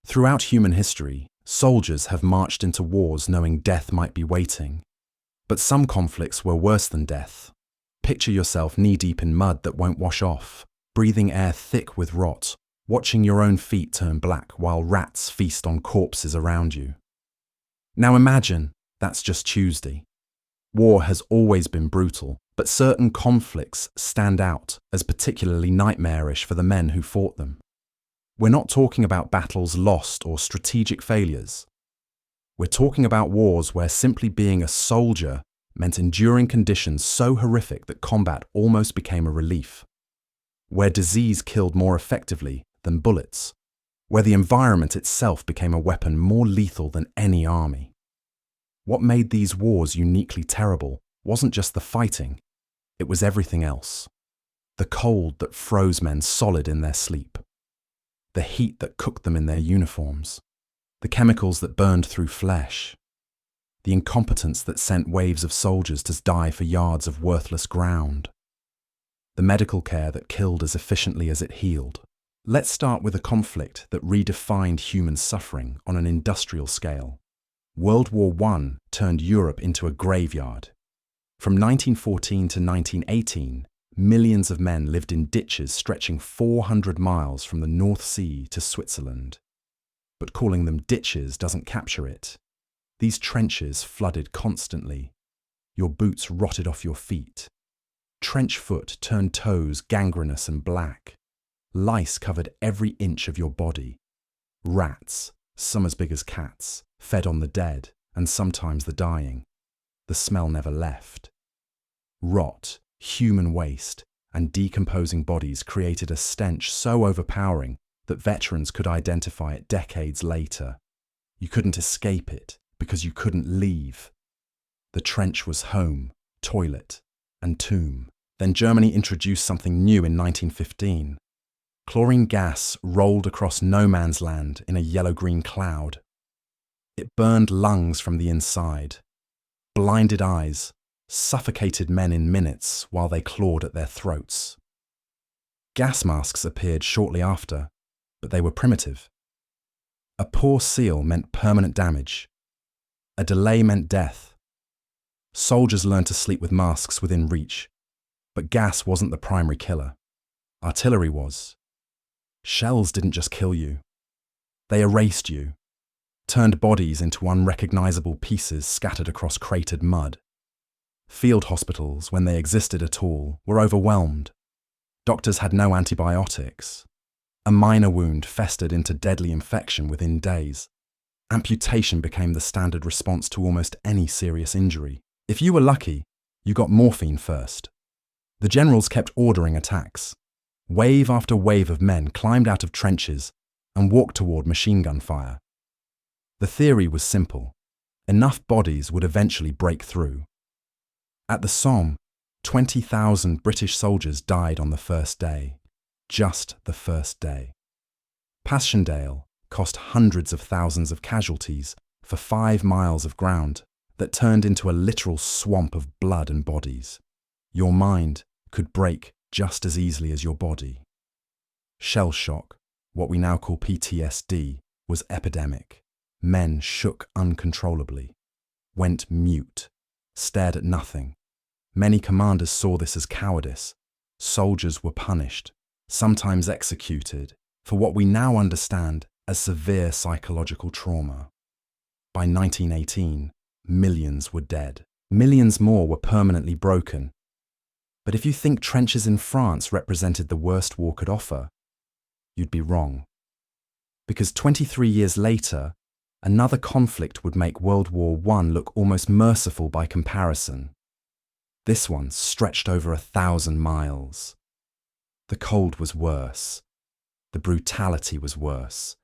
Throughout human history, soldiers have marched into wars knowing death might be waiting. But some conflicts were worse than death. Picture yourself knee-deep in mud that won't wash off, breathing air thick with rot, watching your own feet turn black while rats feast on corpses around you. Now imagine that's just Tuesday. War has always been brutal, but certain conflicts stand out as particularly nightmarish for the men who fought them. We're not talking about battles lost or strategic failures. We're talking about wars where simply being a soldier meant enduring conditions so horrific that combat almost became a relief. Where disease killed more effectively than bullets. Where the environment itself became a weapon more lethal than any army. What made these wars uniquely terrible wasn't just the fighting, it was everything else. The cold that froze men solid in their sleep. The heat that cooked them in their uniforms. The chemicals that burned through flesh. The incompetence that sent waves of soldiers to die for yards of worthless ground. The medical care that killed as efficiently as it healed. Let's start with a conflict that redefined human suffering on an industrial scale. World War I turned Europe into a graveyard. From 1914 to 1918, millions of men lived in ditches stretching 400 miles from the North Sea to Switzerland. But calling them ditches doesn't capture it. These trenches flooded constantly. Your boots rotted off your feet. Trench foot turned toes gangrenous and black. Lice covered every inch of your body. Rats, some as big as cats, fed on the dead and sometimes the dying. The smell never left. Rot, human waste, and decomposing bodies created a stench so overpowering that veterans could identify it decades later. You couldn't escape it because you couldn't leave. The trench was home, toilet, and tomb. Then Germany introduced something new in 1915. Chlorine gas rolled across no man's land in a yellow-green cloud. It burned lungs from the inside, blinded eyes, suffocated men in minutes while they clawed at their throats. Gas masks appeared shortly after, but they were primitive. A poor seal meant permanent damage. A delay meant death. Soldiers learned to sleep with masks within reach, but gas wasn't the primary killer. Artillery was. Shells didn't just kill you. They erased you, turned bodies into unrecognizable pieces scattered across cratered mud. Field hospitals, when they existed at all, were overwhelmed. Doctors had no antibiotics. A minor wound festered into deadly infection within days. Amputation became the standard response to almost any serious injury. If you were lucky, you got morphine first. The generals kept ordering attacks. Wave after wave of men climbed out of trenches and walked toward machine gun fire. The theory was simple. Enough bodies would eventually break through. At the Somme, 20,000 British soldiers died on the first day. Just the first day. Passchendaele cost hundreds of thousands of casualties for 5 miles of ground that turned into a literal swamp of blood and bodies. Your mind could break just as easily as your body. Shell shock, what we now call PTSD, was epidemic. Men shook uncontrollably, went mute, stared at nothing. Many commanders saw this as cowardice. Soldiers were punished, sometimes executed, for what we now understand as severe psychological trauma. By 1918, millions were dead. Millions more were permanently broken. But if you think trenches in France represented the worst war could offer, you'd be wrong. Because 23 years later, another conflict would make World War I look almost merciful by comparison. This one stretched over 1,000 miles. The cold was worse. The brutality was worse.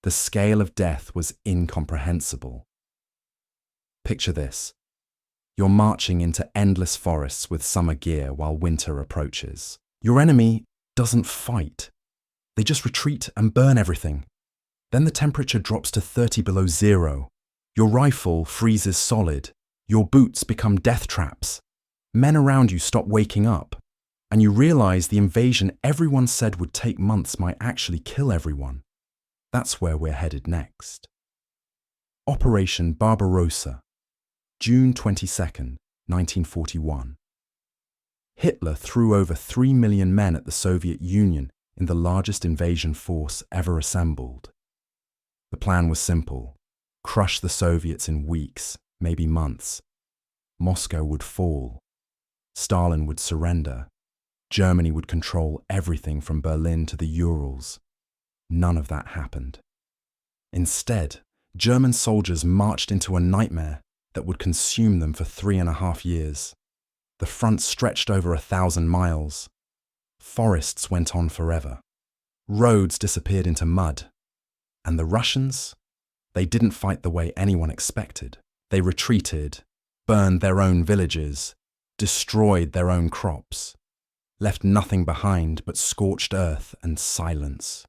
The scale of death was incomprehensible. Picture this. You're marching into endless forests with summer gear while winter approaches. Your enemy doesn't fight. They just retreat and burn everything. Then the temperature drops to 30 below zero. Your rifle freezes solid. Your boots become death traps. Men around you stop waking up. And you realize the invasion everyone said would take months might actually kill everyone. That's where we're headed next. Operation Barbarossa, June 22nd, 1941. Hitler threw over 3 million men at the Soviet Union in the largest invasion force ever assembled. The plan was simple: crush the Soviets in weeks, maybe months. Moscow would fall. Stalin would surrender. Germany would control everything from Berlin to the Urals. None of that happened. Instead, German soldiers marched into a nightmare that would consume them for 3.5 years. The front stretched over 1,000 miles. Forests went on forever. Roads disappeared into mud. And the Russians? They didn't fight the way anyone expected. They retreated, burned their own villages, destroyed their own crops, left nothing behind but scorched earth and silence.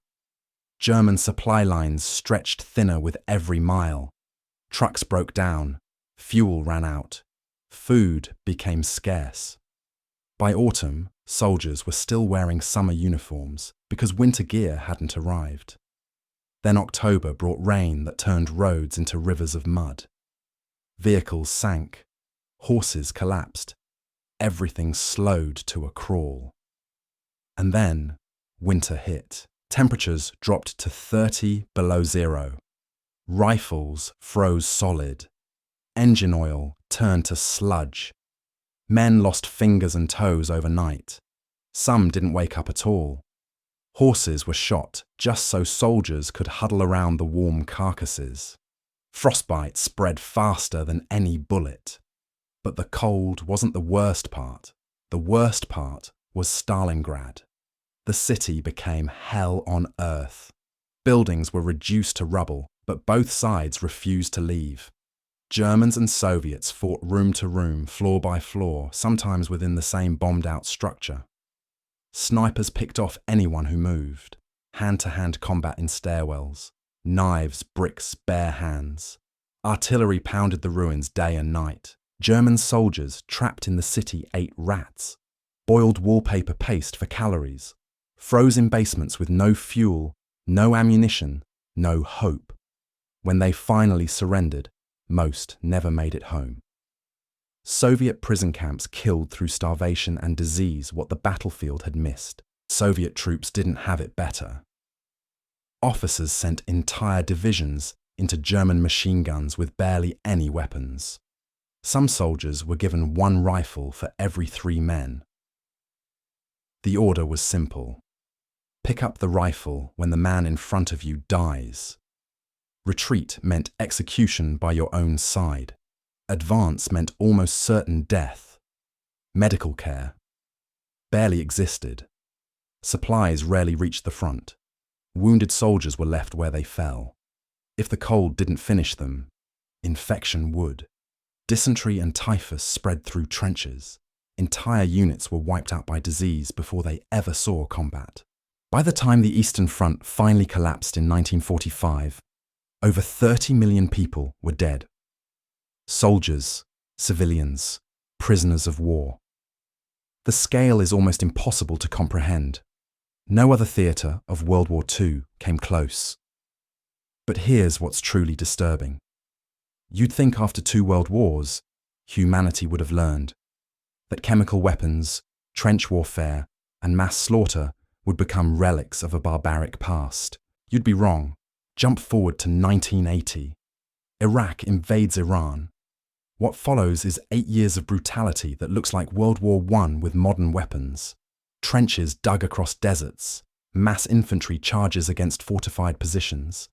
German supply lines stretched thinner with every mile. Trucks broke down, fuel ran out, food became scarce. By autumn, soldiers were still wearing summer uniforms because winter gear hadn't arrived. Then October brought rain that turned roads into rivers of mud. Vehicles sank, horses collapsed, everything slowed to a crawl. And then winter hit. Temperatures dropped to 30 below zero. Rifles froze solid. Engine oil turned to sludge. Men lost fingers and toes overnight. Some didn't wake up at all. Horses were shot just so soldiers could huddle around the warm carcasses. Frostbite spread faster than any bullet. But the cold wasn't the worst part. The worst part was Stalingrad. The city became hell on earth. Buildings were reduced to rubble, but both sides refused to leave. Germans and Soviets fought room to room, floor by floor, sometimes within the same bombed-out structure. Snipers picked off anyone who moved. Hand-to-hand combat in stairwells. Knives, bricks, bare hands. Artillery pounded the ruins day and night. German soldiers trapped in the city ate rats. Boiled wallpaper paste for calories. Froze in basements with no fuel, no ammunition, no hope. When they finally surrendered, most never made it home. Soviet prison camps killed through starvation and disease what the battlefield had missed. Soviet troops didn't have it better. Officers sent entire divisions into German machine guns with barely any weapons. Some soldiers were given 1 rifle for every 3 men. The order was simple. Pick up the rifle when the man in front of you dies. Retreat meant execution by your own side. Advance meant almost certain death. Medical care barely existed. Supplies rarely reached the front. Wounded soldiers were left where they fell. If the cold didn't finish them, infection would. Dysentery and typhus spread through trenches. Entire units were wiped out by disease before they ever saw combat. By the time the Eastern Front finally collapsed in 1945, over 30 million people were dead. Soldiers, civilians, prisoners of war. The scale is almost impossible to comprehend. No other theatre of World War II came close. But here's what's truly disturbing. You'd think after 2 world wars, humanity would have learned that chemical weapons, trench warfare, and mass slaughter would become relics of a barbaric past. You'd be wrong. Jump forward to 1980. Iraq invades Iran. What follows is 8 years of brutality that looks like World War I with modern weapons. Trenches dug across deserts, mass infantry charges against fortified positions,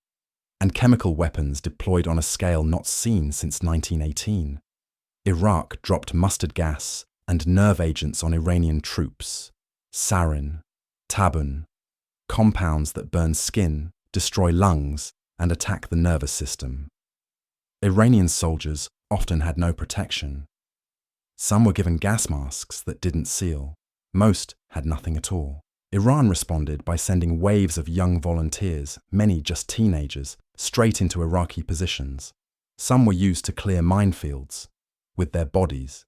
and chemical weapons deployed on a scale not seen since 1918. Iraq dropped mustard gas and nerve agents on Iranian troops. Sarin, tabun, compounds that burn skin, destroy lungs, and attack the nervous system. Iranian soldiers often had no protection. Some were given gas masks that didn't seal. Most had nothing at all. Iran responded by sending waves of young volunteers, many just teenagers, straight into Iraqi positions. Some were used to clear minefields with their bodies.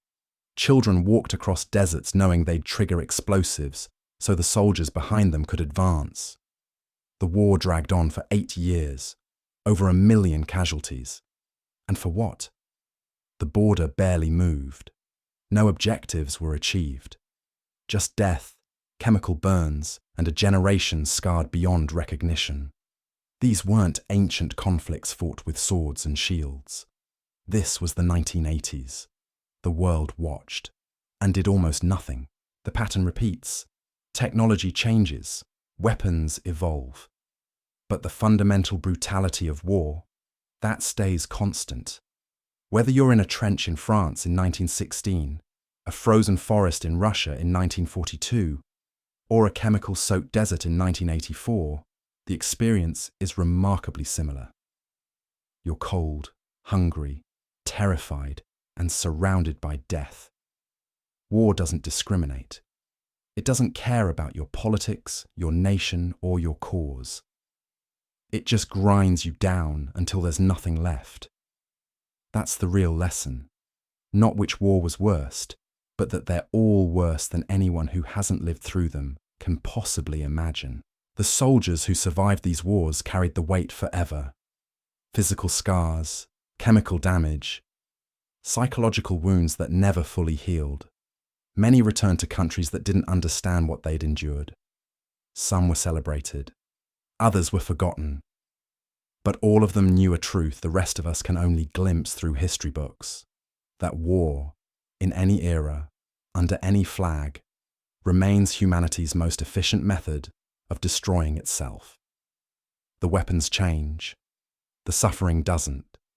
Children walked across deserts knowing they'd trigger explosives so the soldiers behind them could advance. The war dragged on for 8 years, over 1 million casualties. And for what? The border barely moved. No objectives were achieved. Just death, chemical burns, and a generation scarred beyond recognition. These weren't ancient conflicts fought with swords and shields. This was the 1980s. The world watched and did almost nothing. The pattern repeats. Technology changes, weapons evolve. But the fundamental brutality of war, that stays constant. Whether you're in a trench in France in 1916, a frozen forest in Russia in 1942, or a chemical-soaked desert in 1984, the experience is remarkably similar. You're cold, hungry, terrified, and surrounded by death. War doesn't discriminate. It doesn't care about your politics, your nation, or your cause. It just grinds you down until there's nothing left. That's the real lesson. Not which war was worst, but that they're all worse than anyone who hasn't lived through them can possibly imagine. The soldiers who survived these wars carried the weight forever. Physical scars, chemical damage, psychological wounds that never fully healed. Many returned to countries that didn't understand what they'd endured. Some were celebrated. Others were forgotten. But all of them knew a truth the rest of us can only glimpse through history books. That war, in any era, under any flag, remains humanity's most efficient method of destroying itself. The weapons change. The suffering doesn't.